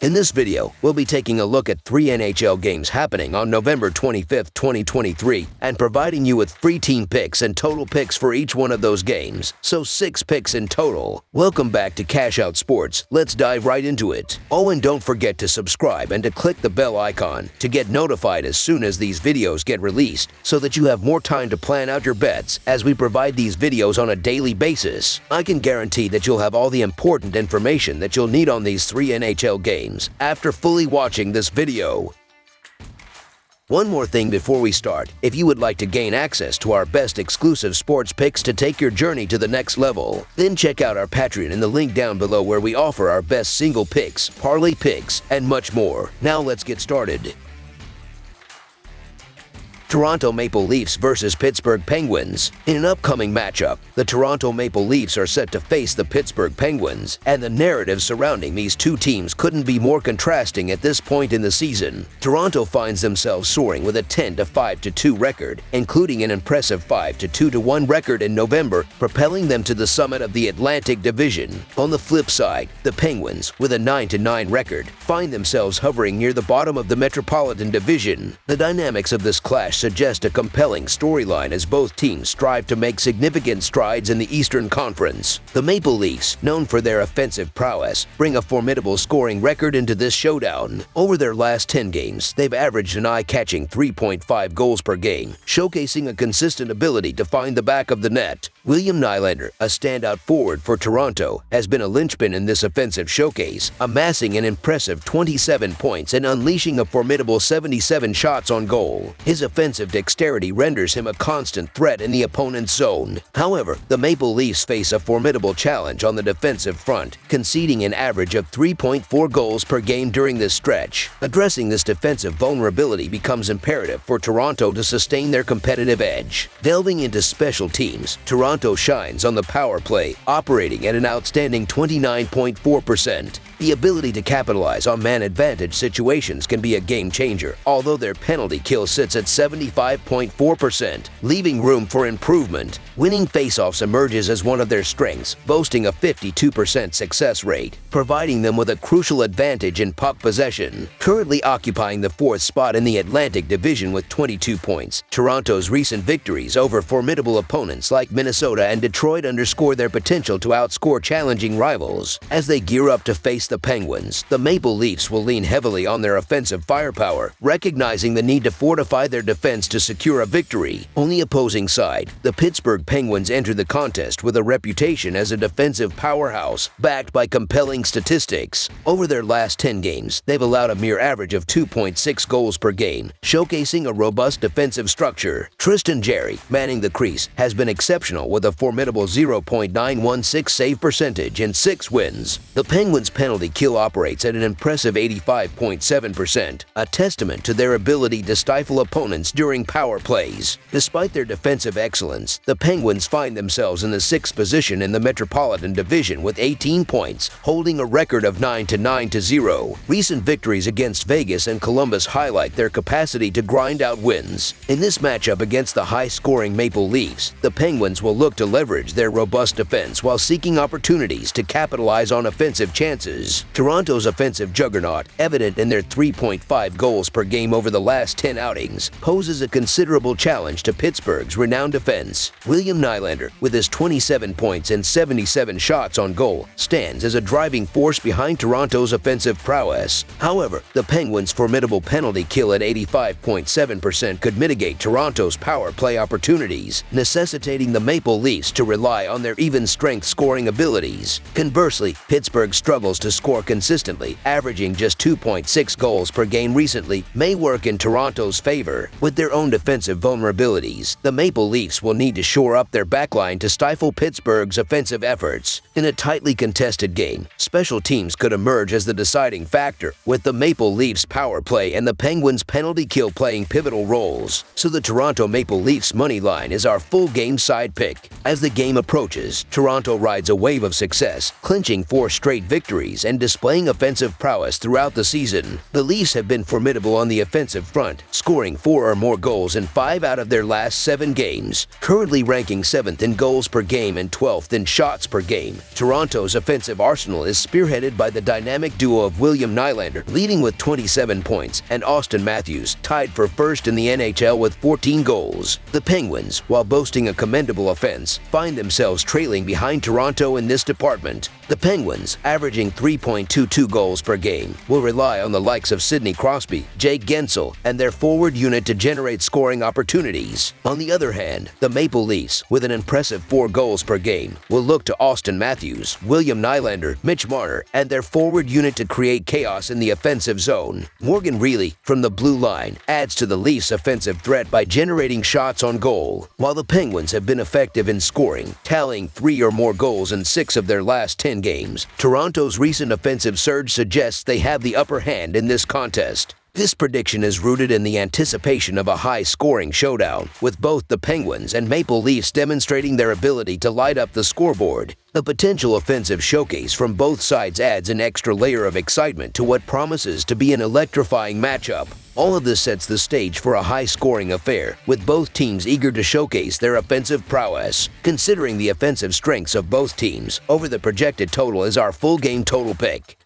In this video, we'll be taking a look at 3 NHL games happening on November 25th, 2023, and providing you with free team picks and total picks for each one of those games, so 6 picks in total. Welcome back to Cash Out Sports. Let's dive right into it. Oh, and don't forget to subscribe and to click the bell icon to get notified as soon as these videos get released, so that you have more time to plan out your bets as we provide these videos on a daily basis. I can guarantee that you'll have all the important information that you'll need on these 3 NHL games after fully watching this video. One more thing before we start. If you would like to gain access to our best exclusive sports picks to take your journey to the next level, then check out our Patreon in the link down below, where we offer our best single picks, parlay picks, and much more. Now let's get started. Toronto Maple Leafs versus Pittsburgh Penguins. In an upcoming matchup, the Toronto Maple Leafs are set to face the Pittsburgh Penguins, and the narrative surrounding these two teams couldn't be more contrasting at this point in the season. Toronto finds themselves soaring with a 10-5-2 record, including an impressive 5-2-1 record in November, propelling them to the summit of the Atlantic Division. On the flip side, the Penguins, with a 9-9 record, find themselves hovering near the bottom of the Metropolitan Division. The dynamics of this clash suggest a compelling storyline as both teams strive to make significant strides in the Eastern Conference. The Maple Leafs, known for their offensive prowess, bring a formidable scoring record into this showdown. Over their last 10 games, they've averaged an eye-catching 3.5 goals per game, showcasing a consistent ability to find the back of the net. William Nylander, a standout forward for Toronto, has been a linchpin in this offensive showcase, amassing an impressive 27 points and unleashing a formidable 77 shots on goal. His offensive dexterity renders him a constant threat in the opponent's zone. However, the Maple Leafs face a formidable challenge on the defensive front, conceding an average of 3.4 goals per game during this stretch. Addressing this defensive vulnerability becomes imperative for Toronto to sustain their competitive edge. Delving into special teams, Toronto shines on the power play, operating at an outstanding 29.4%. The ability to capitalize on man-advantage situations can be a game-changer, although their penalty kill sits at 75.4%, leaving room for improvement. Winning faceoffs emerges as one of their strengths, boasting a 52% success rate, providing them with a crucial advantage in puck possession. Currently occupying the 4th spot in the Atlantic Division with 22 points, Toronto's recent victories over formidable opponents like Minnesota and Detroit underscore their potential to outscore challenging rivals. As they gear up to face the Penguins, the Maple Leafs will lean heavily on their offensive firepower, recognizing the need to fortify their defense to secure a victory. On the opposing side, the Pittsburgh Penguins enter the contest with a reputation as a defensive powerhouse, backed by compelling statistics. Over their last 10 games, they've allowed a mere average of 2.6 goals per game, showcasing a robust defensive structure. Tristan Jarry, manning the crease, has been exceptional with a formidable 0.916 save percentage in 6 wins. The Penguins' penalty kill operates at an impressive 85.7%, a testament to their ability to stifle opponents during power plays. Despite their defensive excellence, the Penguins find themselves in the 6th position in the Metropolitan Division with 18 points, holding a record of 9-9-0. Recent victories against Vegas and Columbus highlight their capacity to grind out wins. In this matchup against the high-scoring Maple Leafs, the Penguins will look to leverage their robust defense while seeking opportunities to capitalize on offensive chances. Toronto's offensive juggernaut, evident in their 3.5 goals per game over the last 10 outings, poses a considerable challenge to Pittsburgh's renowned defense. William Nylander, with his 27 points and 77 shots on goal, stands as a driving force behind Toronto's offensive prowess. However, the Penguins' formidable penalty kill at 85.7% could mitigate Toronto's power play opportunities, necessitating the Maple Leafs to rely on their even-strength scoring abilities. Conversely, Pittsburgh struggles to score consistently, averaging just 2.6 goals per game recently, may work in Toronto's favor. With their own defensive vulnerabilities, the Maple Leafs will need to shore up their backline to stifle Pittsburgh's offensive efforts. In a tightly contested game, special teams could emerge as the deciding factor, with the Maple Leafs' power play and the Penguins' penalty kill playing pivotal roles. So the Toronto Maple Leafs money line is our full game side pick. As the game approaches, Toronto rides a wave of success, clinching 4 straight victories Coyotes and displaying offensive prowess throughout the season. The Leafs have been formidable on the offensive front, scoring 4 or more goals in 5 out of their last 7 games, currently ranking 7th in goals per game and 12th in shots per game. Toronto's offensive arsenal is spearheaded by the dynamic duo of William Nylander, leading with 27 points, and Austin Matthews, tied for first in the NHL with 14 goals. The Penguins, while boasting a commendable offense, find themselves trailing behind Toronto in this department. The Penguins, averaging 3.22 goals per game, will rely on the likes of Sidney Crosby, Jake Gensel, and their forward unit to generate scoring opportunities. On the other hand, the Maple Leafs, with an impressive 4 goals per game, will look to Austin Matthews, William Nylander, Mitch Marner, and their forward unit to create chaos in the offensive zone. Morgan Rielly, from the blue line, adds to the Leafs' offensive threat by generating shots on goal, while the Penguins have been effective in scoring, tallying 3 or more goals in 6 of their last 10 games. Toronto's recent offensive surge suggests they have the upper hand in this contest. This prediction is rooted in the anticipation of a high-scoring showdown, with both the Penguins and Maple Leafs demonstrating their ability to light up the scoreboard. A potential offensive showcase from both sides adds an extra layer of excitement to what promises to be an electrifying matchup. All of this sets the stage for a high-scoring affair, with both teams eager to showcase their offensive prowess. Considering the offensive strengths of both teams, over the projected total is our full game total pick.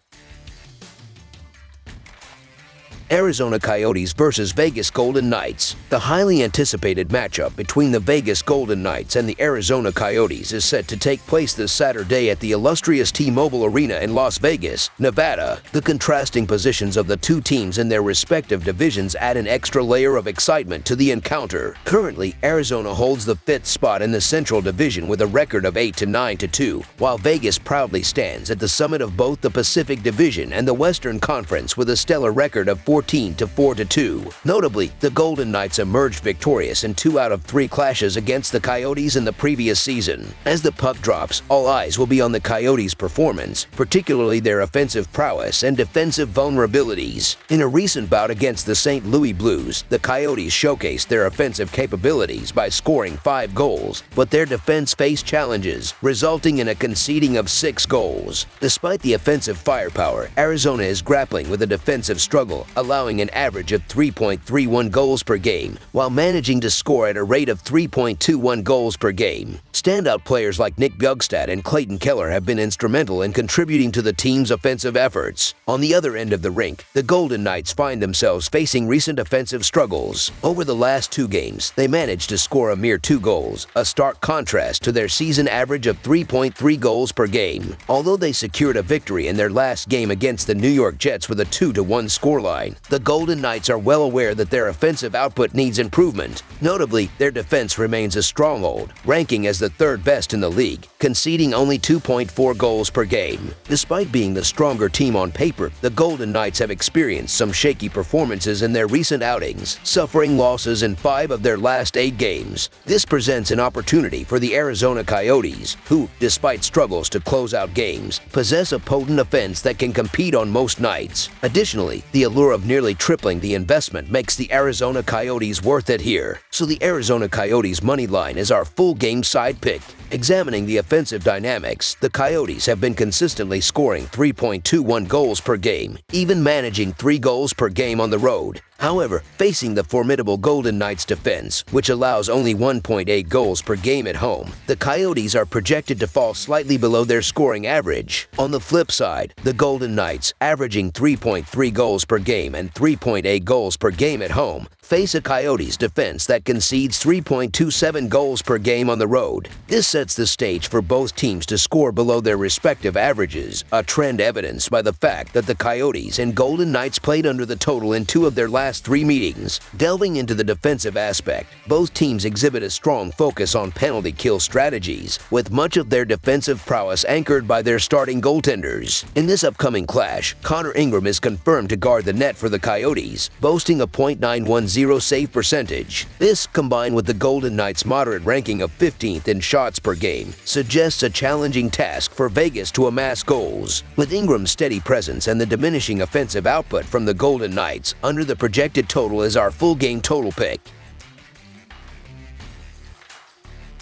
Arizona Coyotes versus Vegas Golden Knights. The highly anticipated matchup between the Vegas Golden Knights and the Arizona Coyotes is set to take place this Saturday at the illustrious T-Mobile Arena in Las Vegas, Nevada. The contrasting positions of the two teams in their respective divisions add an extra layer of excitement to the encounter. Currently, Arizona holds the 5th spot in the Central Division with a record of 8-9-2, while Vegas proudly stands at the summit of both the Pacific Division and the Western Conference with a stellar record of 14-4-2. Notably, the Golden Knights emerged victorious in 2 out of 3 clashes against the Coyotes in the previous season. As the puck drops, all eyes will be on the Coyotes' performance, particularly their offensive prowess and defensive vulnerabilities. In a recent bout against the St. Louis Blues, the Coyotes showcased their offensive capabilities by scoring 5 goals, but their defense faced challenges, resulting in a conceding of 6 goals. Despite the offensive firepower, Arizona is grappling with a defensive struggle, allowing an average of 3.31 goals per game, while managing to score at a rate of 3.21 goals per game. Standout players like Nick Bjugstad and Clayton Keller have been instrumental in contributing to the team's offensive efforts. On the other end of the rink, the Golden Knights find themselves facing recent offensive struggles. Over the last 2 games, they managed to score a mere 2 goals, a stark contrast to their season average of 3.3 goals per game. Although they secured a victory in their last game against the New York Jets with a 2-1 scoreline, the Golden Knights are well aware that their offensive output needs improvement. Notably, their defense remains a stronghold, ranking as the 3rd best in the league, conceding only 2.4 goals per game. Despite being the stronger team on paper, the Golden Knights have experienced some shaky performances in their recent outings, suffering losses in 5 of their last 8 games. This presents an opportunity for the Arizona Coyotes, who, despite struggles to close out games, possess a potent offense that can compete on most nights. Additionally, the allure of nearly tripling the investment makes the Arizona Coyotes worth it here. So the Arizona Coyotes money line is our full game side pick. Examining the offensive dynamics, the Coyotes have been consistently scoring 3.21 goals per game, even managing 3 goals per game on the road. However, facing the formidable Golden Knights defense, which allows only 1.8 goals per game at home, the Coyotes are projected to fall slightly below their scoring average. On the flip side, the Golden Knights, averaging 3.3 goals per game and 3.8 goals per game at home, face a Coyotes defense that concedes 3.27 goals per game on the road. This sets the stage for both teams to score below their respective averages, a trend evidenced by the fact that the Coyotes and Golden Knights played under the total in 2 of their last 3 meetings. Delving into the defensive aspect, both teams exhibit a strong focus on penalty kill strategies, with much of their defensive prowess anchored by their starting goaltenders. In this upcoming clash, Connor Ingram is confirmed to guard the net for the Coyotes, boasting a .910 save percentage. This, combined with the Golden Knights' moderate ranking of 15th in shots per game, suggests a challenging task for Vegas to amass goals. With Ingram's steady presence and the diminishing offensive output from the Golden Knights, under the projected total is our full game total pick.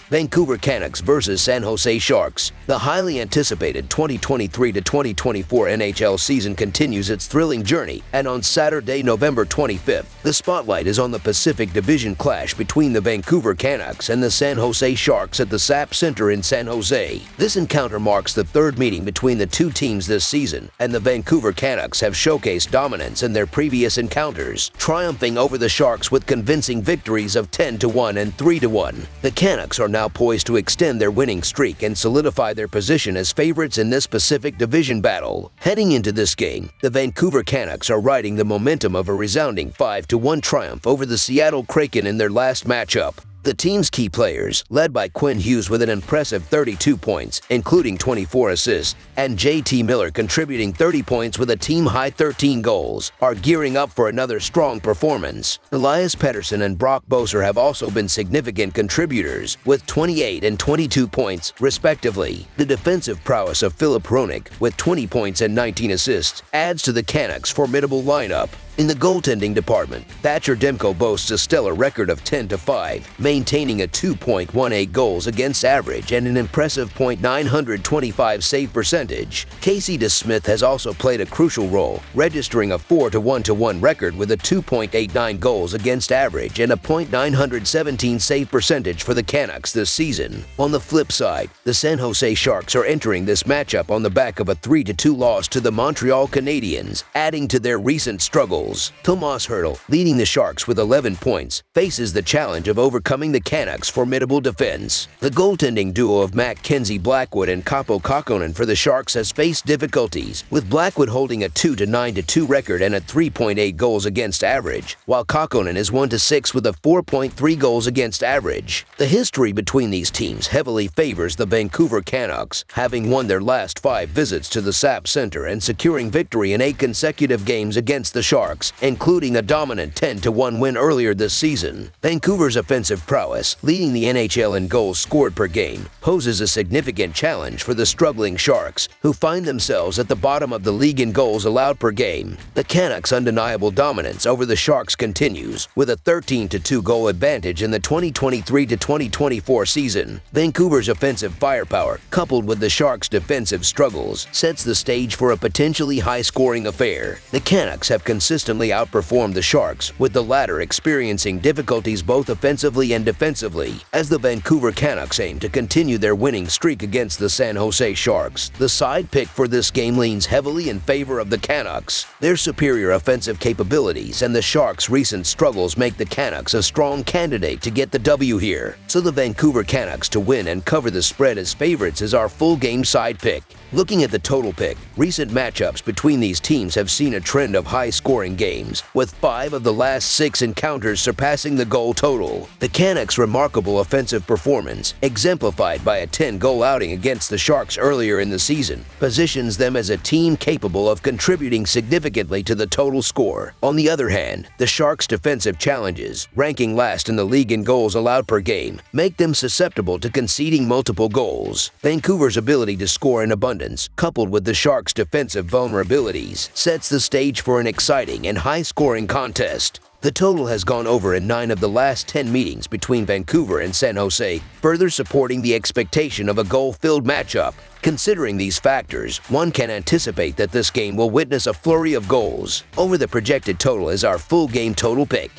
Vancouver Canucks versus San Jose Sharks. The highly anticipated 2023 to 2024 NHL season continues its thrilling journey, and on Saturday, November 25th, the spotlight is on the Pacific Division clash between the Vancouver Canucks and the San Jose Sharks at the SAP Center in San Jose. This encounter marks the third meeting between the two teams this season, and the Vancouver Canucks have showcased dominance in their previous encounters, triumphing over the Sharks with convincing victories of 10-1 and 3-1. The Canucks are now poised to extend their winning streak and solidify their position as favorites in this Pacific Division battle. Heading into this game, the Vancouver Canucks are riding the momentum of a resounding 5-1 triumph over the Seattle Kraken in their last matchup. The team's key players, led by Quinn Hughes with an impressive 32 points, including 24 assists, and JT Miller contributing 30 points with a team-high 13 goals, are gearing up for another strong performance. Elias Pettersson and Brock Boeser have also been significant contributors, with 28 and 22 points, respectively. The defensive prowess of Filip Hronek, with 20 points and 19 assists, adds to the Canucks' formidable lineup. In the goaltending department, Thatcher Demko boasts a stellar record of 10-5, maintaining a 2.18 goals against average and an impressive .925 save percentage. Casey DeSmith has also played a crucial role, registering a 4-1 record with a 2.89 goals against average and a .917 save percentage for the Canucks this season. On the flip side, the San Jose Sharks are entering this matchup on the back of a 3-2 loss to the Montreal Canadiens, adding to their recent struggles. Tomas Hertl, leading the Sharks with 11 points, faces the challenge of overcoming the Canucks' formidable defense. The goaltending duo of Mackenzie Blackwood and Kaapo Kähkönen for the Sharks has faced difficulties, with Blackwood holding a 2-9-2 record and a 3.8 goals against average, while Kähkönen is 1-6 with a 4.3 goals against average. The history between these teams heavily favors the Vancouver Canucks, having won their last 5 visits to the SAP Center and securing victory in 8 consecutive games against the Sharks, including a dominant 10-1 win earlier this season. Vancouver's offensive prowess, leading the NHL in goals scored per game, poses a significant challenge for the struggling Sharks, who find themselves at the bottom of the league in goals allowed per game. The Canucks' undeniable dominance over the Sharks continues, with a 13-2 goal advantage in the 2023-2024 season. Vancouver's offensive firepower, coupled with the Sharks' defensive struggles, sets the stage for a potentially high-scoring affair. The Canucks have consistently outperformed the Sharks, with the latter experiencing difficulties both offensively and defensively. As the Vancouver Canucks aim to continue their winning streak against the San Jose Sharks, the side pick for this game leans heavily in favor of the Canucks. Their superior offensive capabilities and the Sharks' recent struggles make the Canucks a strong candidate to get the W here. So the Vancouver Canucks to win and cover the spread as favorites is our full game side pick. Looking at the total pick, recent matchups between these teams have seen a trend of high-scoring games, with 5 of the last 6 encounters surpassing the goal total. The Canucks' remarkable offensive performance, exemplified by a 10-goal outing against the Sharks earlier in the season, positions them as a team capable of contributing significantly to the total score. On the other hand, the Sharks' defensive challenges, ranking last in the league in goals allowed per game, make them susceptible to conceding multiple goals. Vancouver's ability to score in abundance, coupled with the Sharks' defensive vulnerabilities, sets the stage for an exciting and high-scoring contest. The total has gone over in 9 of the last 10 meetings between Vancouver and San Jose, further supporting the expectation of a goal-filled matchup. Considering these factors, one can anticipate that this game will witness a flurry of goals. Over the projected total is our full game total pick.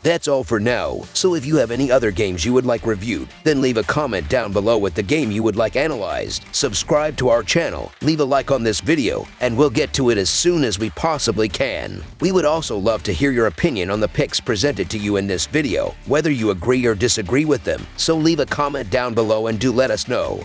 That's all for now, so if you have any other games you would like reviewed, then leave a comment down below with the game you would like analyzed, subscribe to our channel, leave a like on this video, and we'll get to it as soon as we possibly can. We would also love to hear your opinion on the picks presented to you in this video, whether you agree or disagree with them, so leave a comment down below and do let us know.